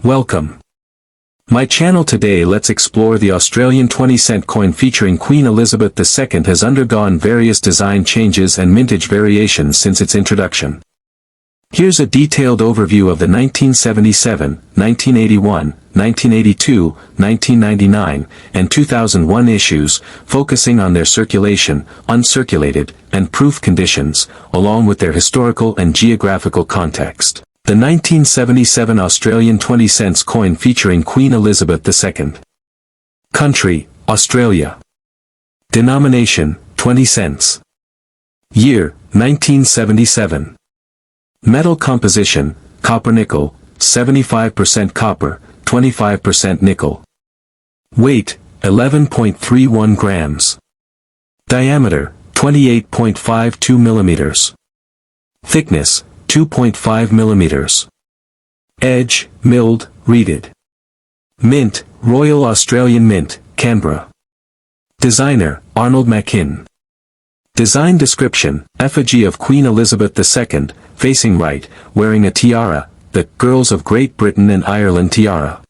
Welcome. My channel today. Let's explore the Australian 20-cent coin featuring Queen Elizabeth II has undergone various design changes and mintage variations since its introduction. Here's a detailed overview of the 1977, 1981, 1982, 1999, and 2001 issues, focusing on their circulation, uncirculated, and proof conditions, along with their historical and geographical context. The 1977 Australian 20 cents coin featuring Queen Elizabeth II. Country, Australia. Denomination, 20 cents. Year, 1977. Metal composition, copper-nickel, 75% copper, 25% nickel. Weight, 11.31 grams. Diameter, 28.52 millimeters. Thickness, 2.5 millimeters. Edge, milled, reeded. Mint, Royal Australian Mint, Canberra. Designer, Arnold Mackin. Design description, effigy of Queen Elizabeth II, facing right, wearing a tiara, the Girls of Great Britain and Ireland tiara.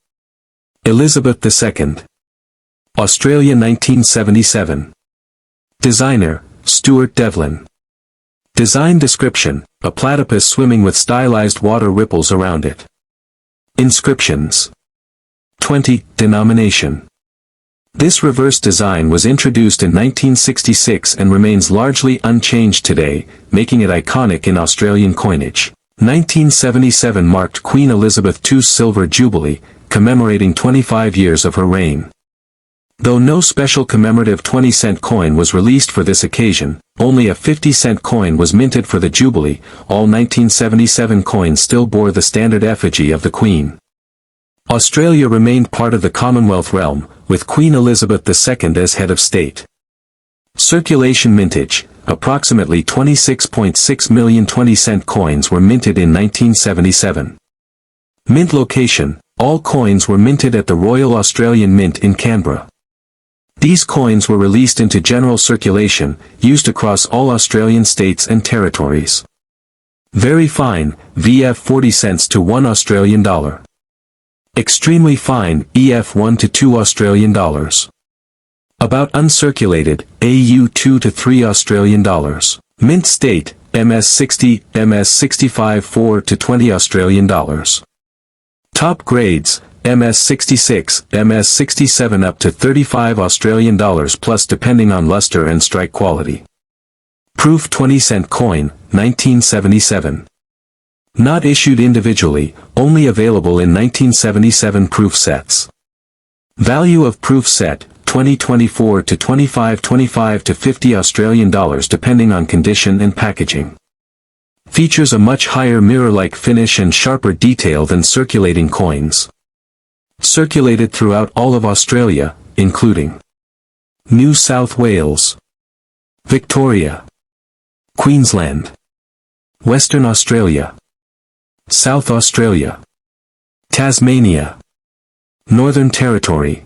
Elizabeth II. Australia 1977. Designer, Stuart Devlin. Design description, a platypus swimming with stylized water ripples around it. Inscriptions. 20. Denomination. This reverse design was introduced in 1966 and remains largely unchanged today, making it iconic in Australian coinage. 1977 marked Queen Elizabeth II's Silver Jubilee, commemorating 25 years of her reign. Though no special commemorative 20-cent coin was released for this occasion, only a 50-cent coin was minted for the Jubilee. All 1977 coins still bore the standard effigy of the Queen. Australia remained part of the Commonwealth realm, with Queen Elizabeth II as head of state. Circulation mintage, approximately 26.6 million 20-cent coins were minted in 1977. Mint location, all coins were minted at the Royal Australian Mint in Canberra. These coins were released into general circulation, used across all Australian states and territories. Very fine, VF 40 cents to 1 Australian dollar. Extremely fine, EF 1 to 2 Australian dollars. About uncirculated, AU 2 to 3 Australian dollars. Mint state, MS 60, MS 65 4 to 20 Australian dollars. Top grades, MS 66, MS 67 up to 35 Australian dollars plus depending on luster and strike quality. Proof 20-cent coin, 1977. Not issued individually, only available in 1977 proof sets. Value of proof set, 2024 to 25 to 50 Australian dollars depending on condition and packaging. Features a much higher mirror-like finish and sharper detail than circulating coins. Circulated throughout all of Australia, including New South Wales, Victoria, Queensland, Western Australia, South Australia, Tasmania, Northern Territory,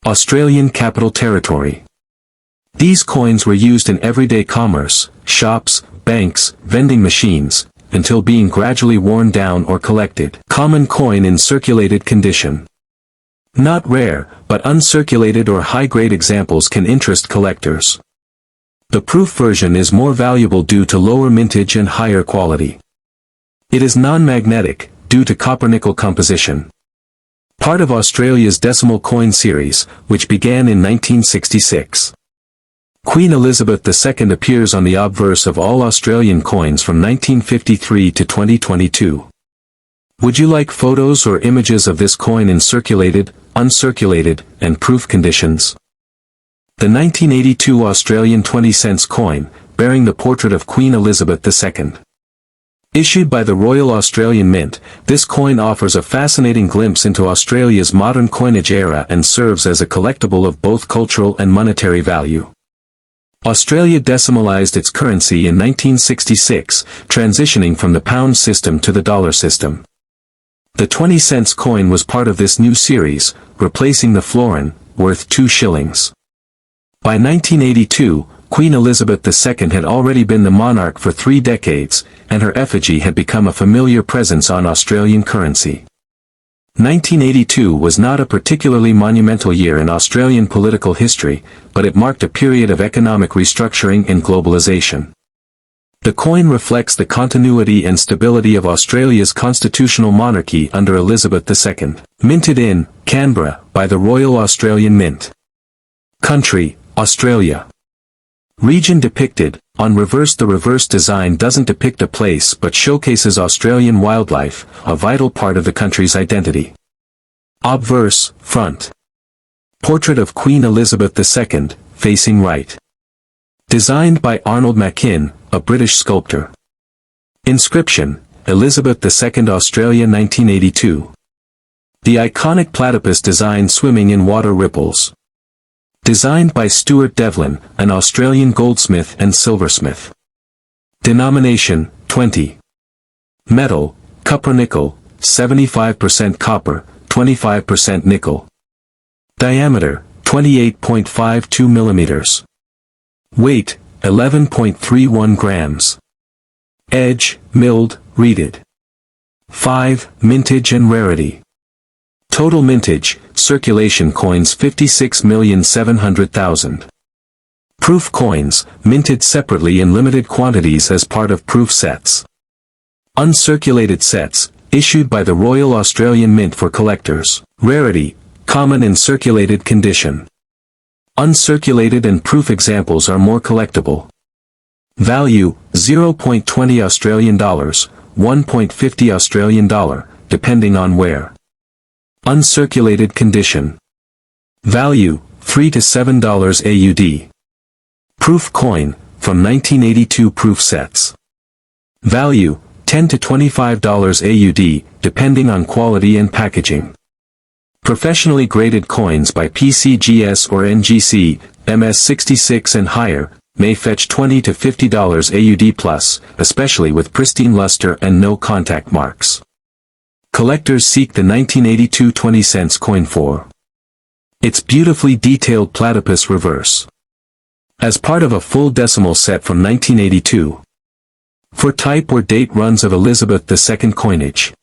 Australian Capital Territory. These coins were used in everyday commerce, shops, banks, vending machines, until being gradually worn down or collected. Common coin in circulated condition. Not rare, but uncirculated or high-grade examples can interest collectors. The proof version is more valuable due to lower mintage and higher quality. It is non-magnetic, due to copper-nickel composition. Part of Australia's decimal coin series, which began in 1966. Queen Elizabeth II appears on the obverse of all Australian coins from 1953 to 2022. Would you like photos or images of this coin in circulated, uncirculated, and proof conditions? The 1982 Australian 20 cents coin, bearing the portrait of Queen Elizabeth II. Issued by the Royal Australian Mint, this coin offers a fascinating glimpse into Australia's modern coinage era and serves as a collectible of both cultural and monetary value. Australia decimalised its currency in 1966, transitioning from the pound system to the dollar system. The 20 cents coin was part of this new series, replacing the florin, worth 2 shillings. By 1982, Queen Elizabeth II had already been the monarch for 3 decades, and her effigy had become a familiar presence on Australian currency. 1982 was not a particularly monumental year in Australian political history, but it marked a period of economic restructuring and globalization. The coin reflects the continuity and stability of Australia's constitutional monarchy under Elizabeth II. Minted in Canberra by the Royal Australian Mint. Country: Australia. Region depicted on reverse. The reverse design doesn't depict a place but showcases Australian wildlife, a vital part of the country's identity. Obverse, front. Portrait of Queen Elizabeth II, facing right. Designed by Arnold Machin, a British sculptor. Inscription: Elizabeth II, Australia, 1982. The iconic platypus design swimming in water ripples. Designed by Stuart Devlin, an Australian goldsmith and silversmith. Denomination: 20. Metal: copper-nickel, 75% copper, 25% nickel. Diameter: 28.52 millimeters. Weight: 11.31 grams. Edge: milled, reeded. 5. Mintage and rarity. Total mintage, circulation coins 56,700,000. Proof coins, minted separately in limited quantities as part of proof sets. Uncirculated sets, issued by the Royal Australian Mint for collectors. Rarity, common in circulated condition. Uncirculated and proof examples are more collectible. Value, 0.20 Australian dollars, 1.50 Australian dollar, depending on where. Uncirculated condition. Value, $3 to $7 AUD. Proof coin, from 1982 proof sets. Value, $10 to $25 AUD, depending on quality and packaging. Professionally graded coins by PCGS or NGC, MS66 and higher, may fetch $20 to $50 AUD plus, especially with pristine luster and no contact marks. Collectors seek the 1982 20-cent coin for its beautifully detailed platypus reverse. As part of a full decimal set from 1982. For type or date runs of Elizabeth II coinage.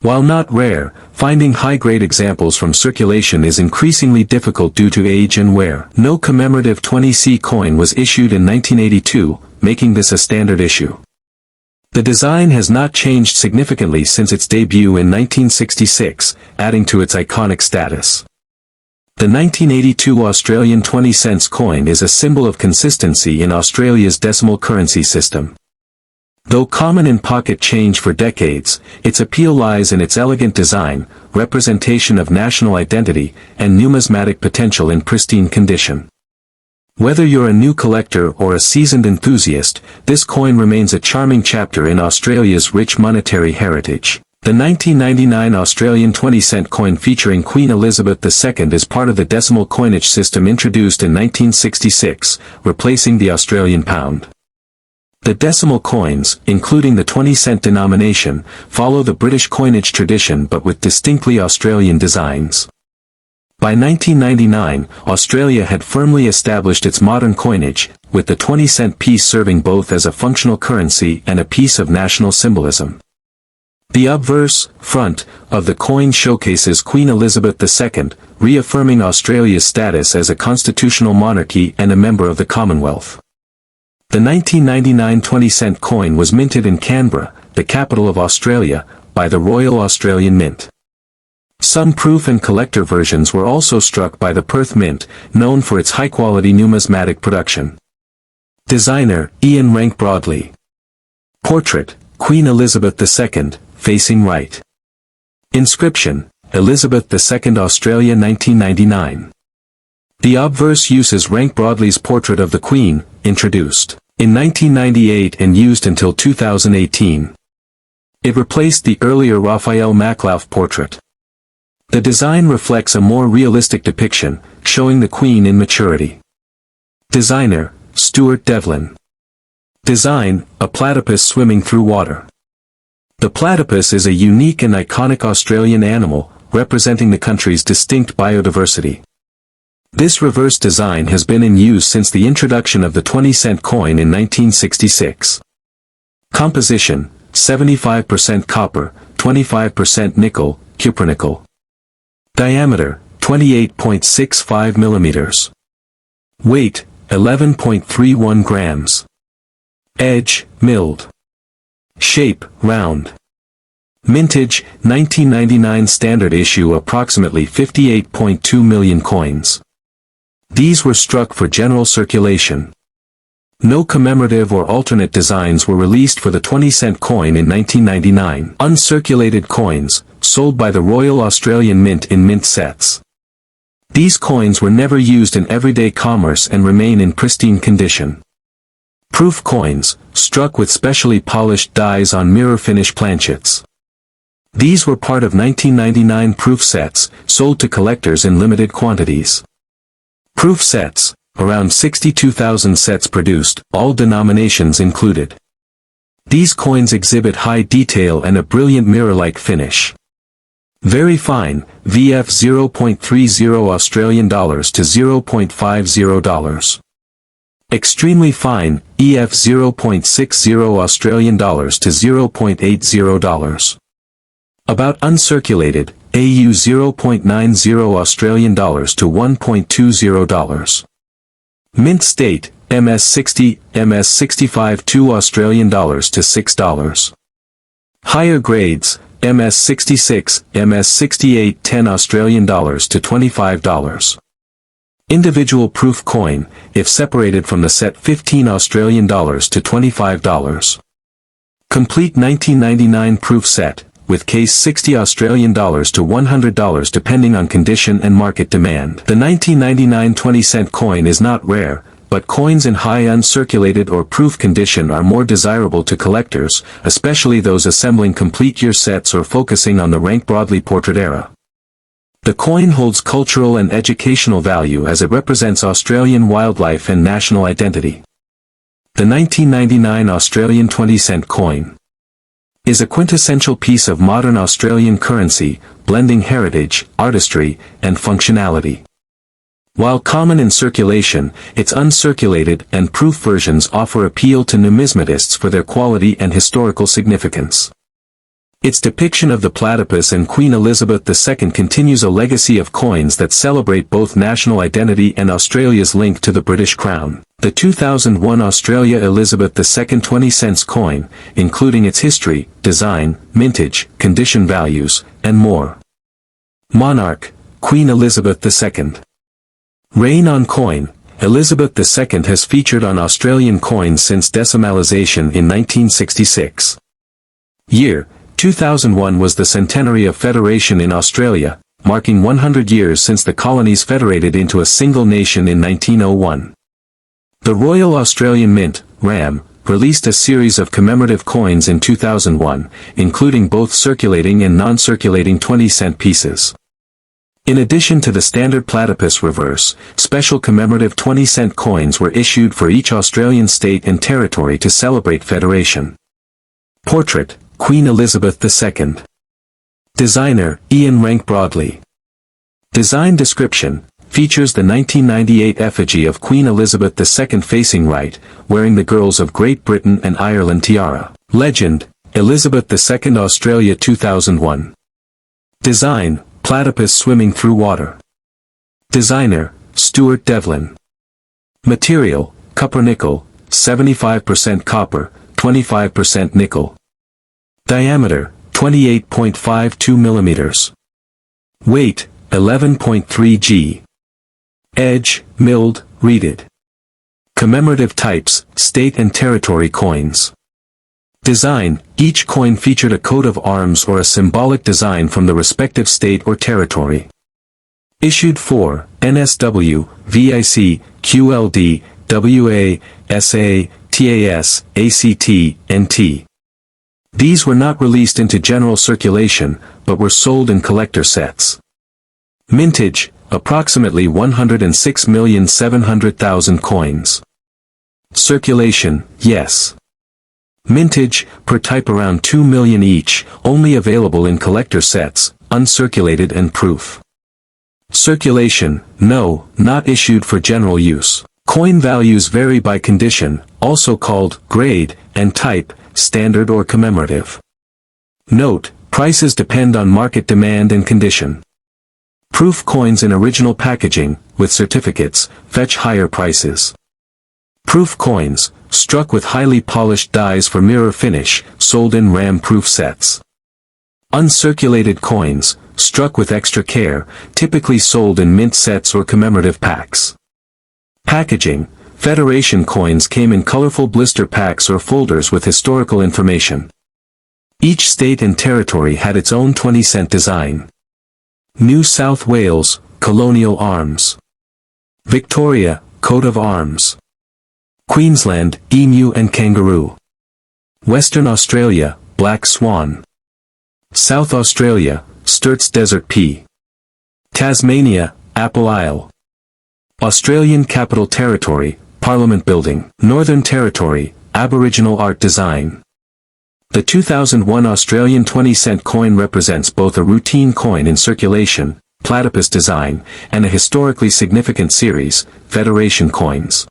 While not rare, finding high-grade examples from circulation is increasingly difficult due to age and wear. No commemorative 20C coin was issued in 1982, making this a standard issue. The design has not changed significantly since its debut in 1966, adding to its iconic status. The 1982 Australian 20-cent coin is a symbol of consistency in Australia's decimal currency system. Though common in pocket change for decades, its appeal lies in its elegant design, representation of national identity, and numismatic potential in pristine condition. Whether you're a new collector or a seasoned enthusiast, this coin remains a charming chapter in Australia's rich monetary heritage. The 1999 Australian 20-cent coin featuring Queen Elizabeth II is part of the decimal coinage system introduced in 1966, replacing the Australian pound. The decimal coins, including the 20-cent denomination, follow the British coinage tradition but with distinctly Australian designs. By 1999, Australia had firmly established its modern coinage, with the 20-cent piece serving both as a functional currency and a piece of national symbolism. The obverse, front, of the coin showcases Queen Elizabeth II, reaffirming Australia's status as a constitutional monarchy and a member of the Commonwealth. The 1999 20-cent coin was minted in Canberra, the capital of Australia, by the Royal Australian Mint. Some proof and collector versions were also struck by the Perth Mint, known for its high-quality numismatic production. Designer, Ian Rank Broadley. Portrait, Queen Elizabeth II, facing right. Inscription, Elizabeth II, Australia, 1999. The obverse uses Rank Broadley's portrait of the Queen, introduced in 1998 and used until 2018. It replaced the earlier Raphael Maklauf portrait. The design reflects a more realistic depiction, showing the Queen in maturity. Designer, Stuart Devlin. Design, a platypus swimming through water. The platypus is a unique and iconic Australian animal, representing the country's distinct biodiversity. This reverse design has been in use since the introduction of the 20-cent coin in 1966. Composition, 75% copper, 25% nickel, cupronickel. Diameter, 28.65 millimeters. Weight, 11.31 grams. Edge, milled. Shape, round. Mintage, 1999 standard issue, approximately 58.2 million coins. These were struck for general circulation. No commemorative or alternate designs were released for the 20-cent coin in 1999. Uncirculated coins, sold by the Royal Australian Mint in mint sets. These coins were never used in everyday commerce and remain in pristine condition. Proof coins, struck with specially polished dies on mirror finish planchets. These were part of 1999 proof sets, sold to collectors in limited quantities. Proof sets, around 62,000 sets produced, all denominations included. These coins exhibit high detail and a brilliant mirror-like finish. Very fine, VF 0.30 Australian dollars to $0.50. Extremely fine, EF 0.60 Australian dollars to $0.80. About uncirculated, AU 0.90 Australian dollars to $1.20. Mint state, MS60, MS65 2 Australian dollars to $6. Higher grades, MS66, MS68 10 Australian dollars to $25. Individual proof coin, if separated from the set 15 Australian dollars to $25. Complete 1999 proof set, with case 60 Australian dollars to $100 depending on condition and market demand. The 1999 20-cent coin is not rare, but coins in high uncirculated or proof condition are more desirable to collectors, especially those assembling complete year sets or focusing on the rank broadly portrait era. The coin holds cultural and educational value as it represents Australian wildlife and national identity. The 1999 Australian 20-cent coin is a quintessential piece of modern Australian currency, blending heritage, artistry, and functionality. While common in circulation, its uncirculated and proof versions offer appeal to numismatists for their quality and historical significance. Its depiction of the platypus and Queen Elizabeth II continues a legacy of coins that celebrate both national identity and Australia's link to the British Crown. The 2001 Australia Elizabeth II 20 cents coin, including its history, design, mintage, condition values, and more. Monarch, Queen Elizabeth II. Reign on coin. Elizabeth II has featured on Australian coins since decimalisation in 1966. Year, 2001 was the centenary of federation in Australia, marking 100 years since the colonies federated into a single nation in 1901. The Royal Australian Mint, RAM, released a series of commemorative coins in 2001, including both circulating and non-circulating 20-cent pieces. In addition to the standard platypus reverse, special commemorative 20-cent coins were issued for each Australian state and territory to celebrate federation. Portrait, Queen Elizabeth II. Designer, Ian Rank Broadley. Design description, features the 1998 effigy of Queen Elizabeth II facing right, wearing the girls of Great Britain and Ireland tiara. Legend, Elizabeth II Australia 2001. Design, platypus swimming through water. Designer, Stuart Devlin. Material, cupronickel, 75% copper, 25% nickel. Diameter, 28.52 millimeters. Weight, 11.3 g. Edge, milled, reeded. Commemorative types, state and territory coins. Design, each coin featured a coat of arms or a symbolic design from the respective state or territory. Issued for, NSW, VIC, QLD, WA, SA, TAS, ACT, NT. These were not released into general circulation, but were sold in collector sets. Mintage, approximately 106,700,000 coins. Circulation, yes. Mintage, per type around 2 million each, only available in collector sets, uncirculated and proof. Circulation, no, not issued for general use. Coin values vary by condition, also called grade, and type, standard or commemorative. Note, Prices depend on market demand and condition. Proof coins in original packaging, with certificates, fetch higher prices. Proof coins, struck with highly polished dies for mirror finish, sold in RAM-proof sets. Uncirculated coins, struck with extra care, typically sold in mint sets or commemorative packs. Packaging, Federation coins came in colorful blister packs or folders with historical information. Each state and territory had its own 20-cent design. New South Wales, colonial arms. Victoria, coat of arms. Queensland, emu and kangaroo. Western Australia, black swan. South Australia, Sturt's desert pea. Tasmania, Apple Isle. Australian Capital Territory, Parliament Building. Northern Territory, Aboriginal art design. The 2001 Australian 20-cent coin represents both a routine coin in circulation, platypus design, and a historically significant series, Federation coins.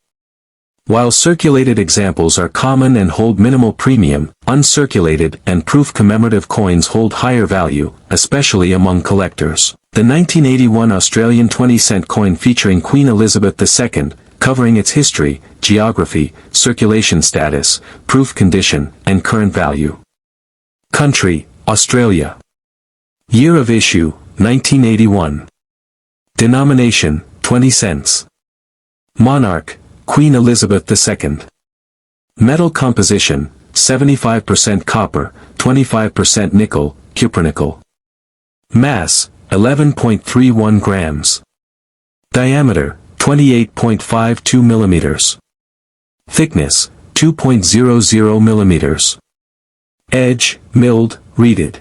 While circulated examples are common and hold minimal premium, uncirculated and proof commemorative coins hold higher value, especially among collectors. The 1981 Australian 20-cent coin featuring Queen Elizabeth II, covering its history, geography, circulation status, proof condition, and current value. Country, Australia. Year of issue, 1981. Denomination, 20 cents. Monarch, Queen Elizabeth II. Metal composition, 75% copper, 25% nickel, cupronickel. Mass, 11.31 grams. Diameter, 28.52 millimeters. Thickness, 2.00 millimeters. Edge, milled, reeded.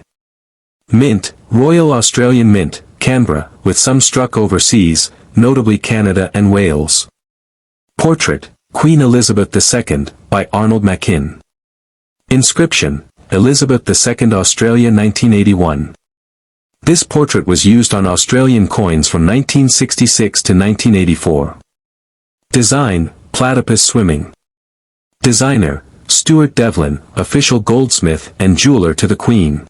Mint, Royal Australian Mint, Canberra, with some struck overseas, notably Canada and Wales. Portrait, Queen Elizabeth II, by Arnold Mackin. Inscription, Elizabeth II Australia 1981. This portrait was used on Australian coins from 1966 to 1984. Design, platypus swimming. Designer, Stuart Devlin, official goldsmith and jeweler to the Queen.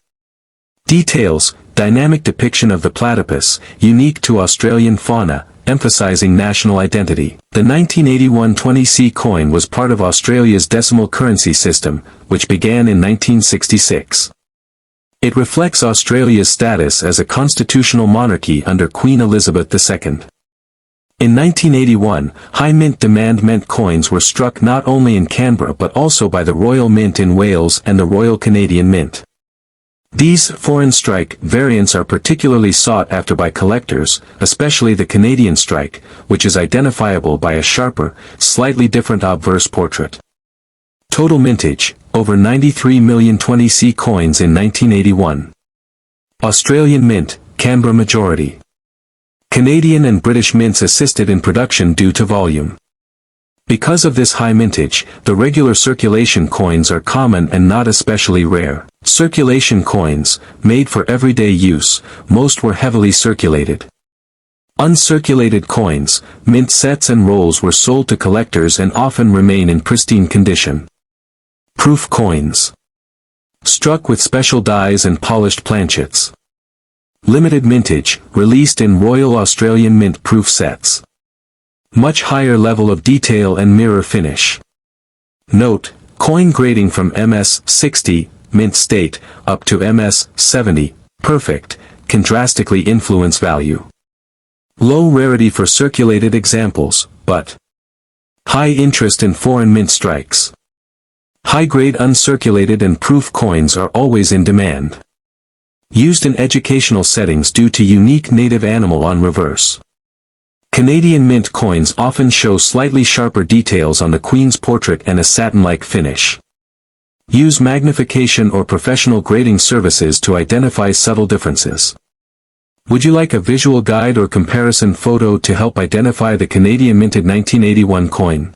Details, dynamic depiction of the platypus, unique to Australian fauna, emphasizing national identity. The 1981 20C coin was part of Australia's decimal currency system, which began in 1966. It reflects Australia's status as a constitutional monarchy under Queen Elizabeth II. In 1981, high mint demand meant coins were struck not only in Canberra but also by the Royal Mint in Wales and the Royal Canadian Mint. These foreign strike variants are particularly sought after by collectors, especially the Canadian strike, which is identifiable by a sharper, slightly different obverse portrait. Total mintage, over 93 million 20C coins in 1981. Australian Mint, Canberra majority. Canadian and British mints assisted in production due to volume. Because of this high mintage, the regular circulation coins are common and not especially rare. Circulation coins, made for everyday use, most were heavily circulated. Uncirculated coins, mint sets and rolls were sold to collectors and often remain in pristine condition. Proof coins. Struck with special dies and polished planchets. Limited mintage, released in Royal Australian Mint proof sets. Much higher level of detail and mirror finish. Note, coin grading from MS 60, mint state, up to MS 70, perfect, can drastically influence value. Low rarity for circulated examples, but high interest in foreign mint strikes. High-grade uncirculated and proof coins are always in demand. Used in educational settings due to unique native animal on reverse. Canadian mint coins often show slightly sharper details on the Queen's portrait and a satin-like finish. Use magnification or professional grading services to identify subtle differences. Would you like a visual guide or comparison photo to help identify the Canadian minted 1981 coin?